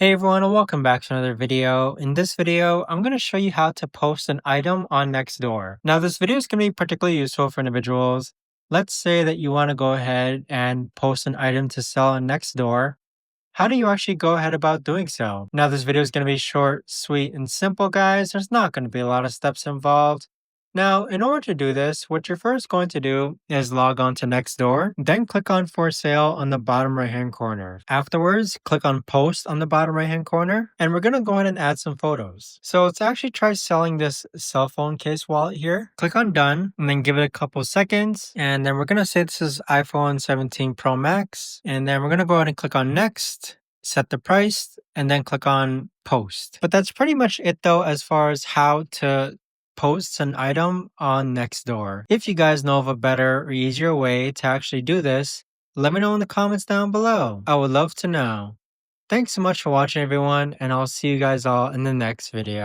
Hey everyone, and welcome back to another video. In this video, I'm going to show you how to post an item on Nextdoor. Now, this video is going to be particularly useful for individuals. Let's say that you want to go ahead and post an item to sell on Nextdoor. How do you actually go ahead about doing so? Now, this video is going to be short, sweet, and simple, guys. There's not going to be a lot of steps involved. Now, in order to do this, what you're first going to do is log on to Nextdoor, then click on For Sale on the bottom right hand corner. Afterwards, click on Post on the bottom right hand corner, and we're going to go ahead and add some photos. So let's actually try selling this cell phone case wallet here. Click on Done, and then give it a couple seconds, and then we're going to say this is iPhone 17 Pro Max, and then we're going to go ahead and click on Next, set the price, and then click on Post. But that's pretty much it though as far as how to post an item on Nextdoor. If you guys know of a better or easier way to actually do this, let me know in the comments down below. I would love to know. Thanks so much for watching everyone, and I'll see you guys all in the next video.